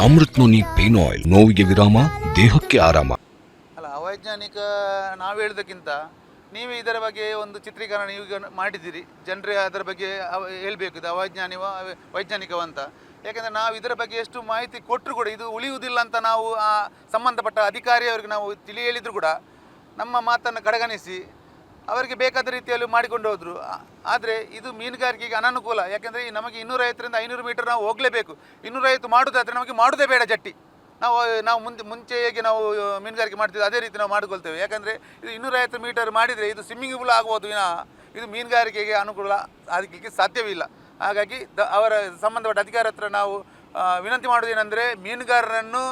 Amrit noni pain oil, ನೋವಿಗೆ ವಿರಾಮ, ದೇಹಕ್ಕೆ ಆರಾಮ. ಅಲ್ಲ, ಅವೈಜ್ಞಾನಿಕ ನಾವು ಹೇಳೋದಕ್ಕಿಂತ ನೀವೇ ಇದರ ಬಗ್ಗೆ ಒಂದು ಚಿತ್ರೀಕರಣ ಈಗ ಮಾಡಿದ್ದೀರಿ. ಜನರೇ ಅದರ ಬಗ್ಗೆ ಹೇಳಬೇಕು, ಇದು ವೈಜ್ಞಾನಿಕವಂತ. ಯಾಕೆಂದರೆ ನಾವು ಇದರ ಬಗ್ಗೆ ಎಷ್ಟು ಮಾಹಿತಿ ಕೊಟ್ಟರು ಕೂಡ ಇದು ಉಳಿಯುವುದಿಲ್ಲ ಅಂತ ನಾವು ಆ ಸಂಬಂಧಪಟ್ಟ ಅಧಿಕಾರಿಯವರಿಗೆ ನಾವು ಹೇಳಿದ್ರು ಕೂಡ ನಮ್ಮ ಮಾತನ್ನು ಕಡೆಗಣಿಸಿ ಅವರಿಗೆ ಬೇಕಾದ ರೀತಿಯಲ್ಲಿ ಮಾಡಿಕೊಂಡು ಹೋದರು. ಆದರೆ ಇದು ಮೀನುಗಾರಿಕೆಗೆ ಅನನುಕೂಲ. ಯಾಕೆಂದರೆ ನಮಗೆ 250ರಿಂದ 500 ಮೀಟರ್ ನಾವು ಹೋಗಲೇಬೇಕು. 250 ಮಾಡೋದಾದರೆ ನಮಗೆ ಮಾಡೋದೇ ಬೇಡ ಜಟ್ಟಿ. ನಾವು ಮುಂಚೆ ಹೇಗೆ ನಾವು ಮೀನುಗಾರಿಕೆ ಮಾಡ್ತೀವಿ ಅದೇ ರೀತಿ ನಾವು ಮಾಡಿಕೊಳ್ತೇವೆ. ಯಾಕಂದರೆ ಇದು 250 ಮೀಟರ್ ಮಾಡಿದರೆ ಇದು ಸ್ವಿಮ್ಮಿಂಗ್ ಪೂಲ್ ಆಗ್ಬೋದು, ಇದು ಮೀನುಗಾರಿಕೆಗೆ ಅನುಕೂಲ ಆಗಲಿಕ್ಕೆ ಸಾಧ್ಯವಿಲ್ಲ. ಹಾಗಾಗಿ ಅವರ ಸಂಬಂಧಪಟ್ಟ ಅಧಿಕಾರ ಹತ್ರ ನಾವು ವಿನಂತಿ ಮಾಡೋದೇನೆಂದರೆ ಮೀನುಗಾರರನ್ನು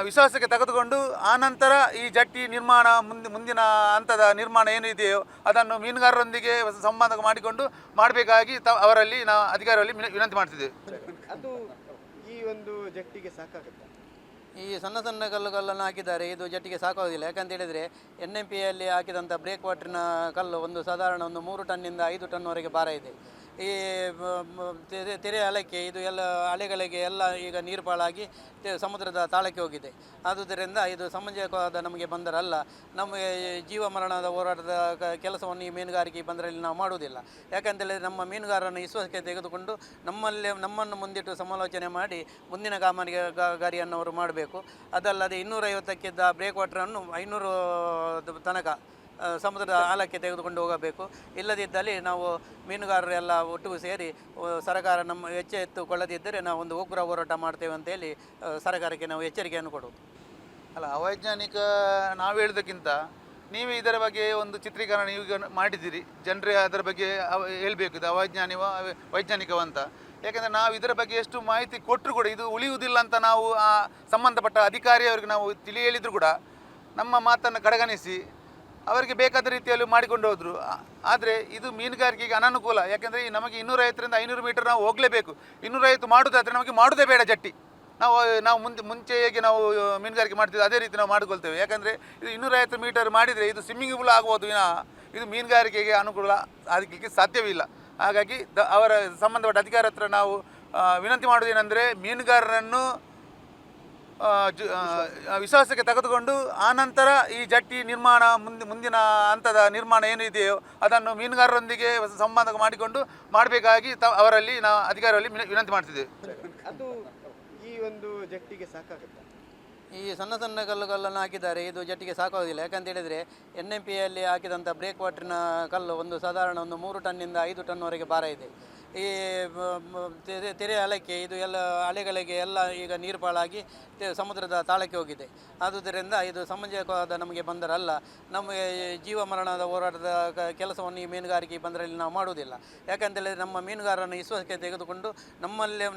ವಿಶ್ವಾಸಕ್ಕೆ ತೆಗೆದುಕೊಂಡು ಆನಂತರ ಈ ಜಟ್ಟಿ ನಿರ್ಮಾಣ ಮುಂದಿನ ಹಂತದ ನಿರ್ಮಾಣ ಏನಿದೆಯೋ ಅದನ್ನು ಮೀನುಗಾರರೊಂದಿಗೆ ಸಂಬಂಧ ಮಾಡಿಕೊಂಡು ಮಾಡಬೇಕಾಗಿ ಅವರಲ್ಲಿ ನಾವು ಅಧಿಕಾರಿಗಳಲ್ಲಿ ವಿನಂತಿ ಮಾಡ್ತಿದ್ದೇವೆ. ಅದು ಈ ಒಂದು ಜಟ್ಟಿಗೆ ಸಾಕಾಗುತ್ತೆ. ಈ ಸಣ್ಣ ಸಣ್ಣ ಕಲ್ಲುಗಳನ್ನು ಹಾಕಿದ್ದಾರೆ, ಇದು ಜಟ್ಟಿಗೆ ಸಾಕಾಗೋದಿಲ್ಲ. ಯಾಕಂತ ಹೇಳಿದರೆ NMPಯಲ್ಲಿ ಹಾಕಿದಂಥ ಬ್ರೇಕ್ ವಾಟ್ರಿನ ಕಲ್ಲು ಒಂದು ಸಾಧಾರಣ 3 ಟನ್ನಿಂದ 5 ಟನ್ವರೆಗೆ ಭಾರ ಇದೆ. ಈ ತೆರೆ ಅಲೆಕ್ಕೆ ಇದು ಎಲ್ಲ ಅಲೆಗಳಿಗೆ ಎಲ್ಲ ಈಗ ನೀರು ಪಾಲಾಗಿ ಸಮುದ್ರದ ತಾಳಕ್ಕೆ ಹೋಗಿದೆ. ಆದುದರಿಂದ ಇದು ಸಮಂಜಸವಾದ ನಮಗೆ ಬಂದರಲ್ಲ. ನಮಗೆ ಜೀವ ಮರಣದ ಹೋರಾಟದ ಕೆಲಸವನ್ನು ಈ ಮೀನುಗಾರಿಕೆ ಬಂದರಲ್ಲಿ ನಾವು ಮಾಡುವುದಿಲ್ಲ. ಯಾಕಂತೇಳಿದರೆ ನಮ್ಮ ಮೀನುಗಾರರನ್ನು ವಿಶ್ವಾಸಕ್ಕೆ ತೆಗೆದುಕೊಂಡು ನಮ್ಮನ್ನು ಮುಂದಿಟ್ಟು ಸಮಾಲೋಚನೆ ಮಾಡಿ ಮುಂದಿನ ಕಾಮಗಾರಿಯನ್ನು ಅವರು ಮಾಡಬೇಕು. ಅದಲ್ಲದೆ 250ಕ್ಕಿದ್ದ ಬ್ರೇಕ್ ವಾಟ್ರನ್ನು 500 ತನಕ ಸಮುದ್ರದ ಆಳಕ್ಕೆ ತೆಗೆದುಕೊಂಡು ಹೋಗಬೇಕು. ಇಲ್ಲದಿದ್ದಲ್ಲಿ ನಾವು ಮೀನುಗಾರರೆಲ್ಲ ಒಟ್ಟಿಗೆ ಸೇರಿ ಸರ್ಕಾರ ನಮ್ಮ ಎಚ್ಚೆತ್ತುಕೊಳ್ಳದಿದ್ದರೆ ನಾವು ಒಂದು ಉಗ್ರ ಹೋರಾಟ ಮಾಡ್ತೇವೆ ಅಂತೇಳಿ ಸರ್ಕಾರಕ್ಕೆ ನಾವು ಎಚ್ಚರಿಕೆಯನ್ನು ಕೊಡುವುದು. ಅಲ್ಲ, ಅವೈಜ್ಞಾನಿಕ ನಾವು ಹೇಳೋದಕ್ಕಿಂತ ನೀವೇ ಇದರ ಬಗ್ಗೆ ಒಂದು ಚಿತ್ರೀಕರಣ ಈಗ ಮಾಡಿದ್ದೀರಿ. ಜನರೇ ಅದರ ಬಗ್ಗೆ ಹೇಳಬೇಕು, ಇದು ವೈಜ್ಞಾನಿಕವಂತ. ಯಾಕೆಂದರೆ ನಾವು ಇದರ ಬಗ್ಗೆ ಎಷ್ಟು ಮಾಹಿತಿ ಕೊಟ್ಟರು ಕೂಡ ಇದು ಉಳಿಯುವುದಿಲ್ಲ ಅಂತ ನಾವು ಆ ಸಂಬಂಧಪಟ್ಟ ಅಧಿಕಾರಿಯವರಿಗೆ ನಾವು ಹೇಳಿದ್ರು ಕೂಡ ನಮ್ಮ ಮಾತನ್ನು ಕಡೆಗಣಿಸಿ ಅವರಿಗೆ ಬೇಕಾದ ರೀತಿಯಲ್ಲಿ ಮಾಡಿಕೊಂಡು ಹೋದರು. ಆದರೆ ಇದು ಮೀನುಗಾರಿಕೆಗೆ ಅನನುಕೂಲ. ಯಾಕೆಂದರೆ ನಮಗೆ 250ರಿಂದ 500 ಮೀಟರ್ ನಾವು ಹೋಗಲೇಬೇಕು. 250 ಮಾಡೋದಾದರೆ ನಮಗೆ ಮಾಡೋದೇ ಬೇಡ ಜಟ್ಟಿ. ನಾವು ಮುಂಚೆ ಹೇಗೆ ನಾವು ಮೀನುಗಾರಿಕೆ ಮಾಡ್ತೀವಿ ಅದೇ ರೀತಿ ನಾವು ಮಾಡಿಕೊಳ್ತೇವೆ. ಯಾಕಂದರೆ ಇದು 250 ಮೀಟರ್ ಮಾಡಿದರೆ ಇದು ಸ್ವಿಮ್ಮಿಂಗ್ ಪೂಲ್ ಆಗ್ಬೋದು, ಇದು ಮೀನುಗಾರಿಕೆಗೆ ಅನುಕೂಲ ಆಗಲಿಕ್ಕೆ ಸಾಧ್ಯವಿಲ್ಲ. ಹಾಗಾಗಿ ಅವರ ಸಂಬಂಧಪಟ್ಟ ಅಧಿಕಾರ ಹತ್ರ ನಾವು ವಿನಂತಿ ಮಾಡೋದೇನೆಂದರೆ ಮೀನುಗಾರರನ್ನು ವಿಶ್ವಾಸಕ್ಕೆ ತೆಗೆದುಕೊಂಡು ಆನಂತರ ಈ ಜಟ್ಟಿ ನಿರ್ಮಾಣ ಮುಂದಿನ ಹಂತದ ನಿರ್ಮಾಣ ಏನಿದೆಯೋ ಅದನ್ನು ಮೀನುಗಾರರೊಂದಿಗೆ ಸಂಬಂಧ ಮಾಡಿಕೊಂಡು ಮಾಡಬೇಕಾಗಿ ಅವರಲ್ಲಿ ನಾವು ಅಧಿಕಾರಿಗಳಲ್ಲಿ ವಿನಂತಿ ಮಾಡ್ತಿದ್ದೇವೆ. ಅದು ಈ ಒಂದು ಜಟ್ಟಿಗೆ ಸಾಕಾಗುತ್ತೆ. ಈ ಸಣ್ಣ ಸಣ್ಣ ಕಲ್ಲುಗಳನ್ನು ಹಾಕಿದ್ದಾರೆ, ಇದು ಜಟ್ಟಿಗೆ ಸಾಕಾಗೋದಿಲ್ಲ. ಯಾಕಂತ ಹೇಳಿದರೆ NMPಯಲ್ಲಿ ಹಾಕಿದಂಥ ಬ್ರೇಕ್ ವಾಟ್ರಿನ ಕಲ್ಲು ಒಂದು ಸಾಧಾರಣ 3 ಟನ್ನಿಂದ 5 ಟನ್ವರೆಗೆ ಭಾರ ಇದೆ. ಈ ತೆರೆ ಅಲೆಕ್ಕೆ ಇದು ಎಲ್ಲ ಅಲೆಗಳಿಗೆ ಎಲ್ಲ ಈಗ ನೀರು ಪಾಲಾಗಿ ಸಮುದ್ರದ ತಾಳಕ್ಕೆ ಹೋಗಿದೆ. ಆದುದರಿಂದ ಇದು ಸಮಂಜಸವಾದ ನಮಗೆ ಬಂದರಲ್ಲ. ನಮಗೆ ಜೀವ ಮರಣದ ಹೋರಾಟದ ಕೆಲಸವನ್ನು ಈ ಮೀನುಗಾರಿಕೆ ಬಂದರಲ್ಲಿ ನಾವು ಮಾಡುವುದಿಲ್ಲ. ಯಾಕಂತೇಳಿದರೆ ನಮ್ಮ ಮೀನುಗಾರರನ್ನು ವಿಶ್ವಾಸಕ್ಕೆ ತೆಗೆದುಕೊಂಡು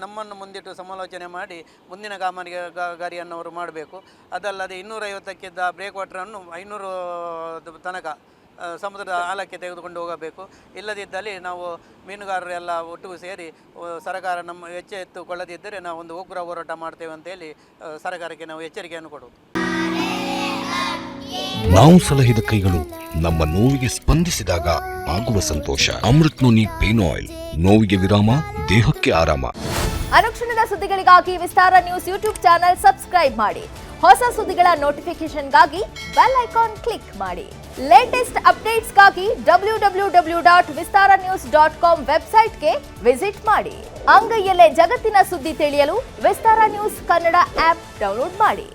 ನಮ್ಮನ್ನು ಮುಂದಿಟ್ಟು ಸಮಾಲೋಚನೆ ಮಾಡಿ ಮುಂದಿನ ಕಾಮಗಾರಿಯನ್ನು ಅವರು ಮಾಡಬೇಕು. ಅದಲ್ಲದೆ 250ಕ್ಕಿದ್ದ ಬ್ರೇಕ್ ವಾಟ್ರನ್ನು 500 ತನಕ ಸಮುದ್ರದ ಆಳಕ್ಕೆ ತೆಗೆದುಕೊಂಡು ಹೋಗಬೇಕು. ಇಲ್ಲದಿದ್ದಲ್ಲಿ ನಾವು ಮೀನುಗಾರರೆಲ್ಲ ಒಟ್ಟಿಗೆ ಸೇರಿ ಸರ್ಕಾರ ನಮ್ಮ ಎಚ್ಚೆತ್ತುಕೊಳ್ಳದಿದ್ದರೆ ನಾವು ಒಂದು ಉಗ್ರ ಹೋರಾಟ ಮಾಡ್ತೇವೆ ಅಂತೇಳಿ ಸರ್ಕಾರಕ್ಕೆ ನಾವು ಎಚ್ಚರಿಕೆಯನ್ನು ಕೊಡುವುದು. ನಾವು ಸಲಹಿದ ಕೈಗಳು ನಮ್ಮ ನೋವಿಗೆ ಸ್ಪಂದಿಸಿದಾಗ ಆಗುವ ಸಂತೋಷ. ಅಮೃತ್ ನೋನಿ ಪೇನ್ ಆಯಿಲ್, ನೋವಿಗೆ ವಿರಾಮ, ದೇಹಕ್ಕೆ ಆರಾಮ. ಅನುಕ್ಷಣದ ಸುದ್ದಿಗಳಿಗಾಗಿ ವಿಸ್ತಾರ ನ್ಯೂಸ್ ಯೂಟ್ಯೂಬ್ ಚಾನೆಲ್ ಸಬ್ಸ್ಕ್ರೈಬ್ ಮಾಡಿ. ಹೊಸ ಸುದ್ದಿಗಳ ನೋಟಿಫಿಕೇಶನ್ಗಾಗಿ ಬೆಲ್ ಐಕಾನ್ ಕ್ಲಿಕ್ ಮಾಡಿ. ಲೇಟೆಸ್ಟ್ ಅಪ್ಡೇಟ್ಸ್ಗಾಗಿ www.vistaranews.com ವೆಬ್ಸೈಟ್ಗೆ ವಿಸಿಟ್ ಮಾಡಿ. ಅಂಗೈಯಲ್ಲೇ ಜಗತ್ತಿನ ಸುದ್ದಿ ತಿಳಿಯಲು ವಿಸ್ತಾರ ನ್ಯೂಸ್ ಕನ್ನಡ ಆಪ್ ಡೌನ್ಲೋಡ್ ಮಾಡಿ.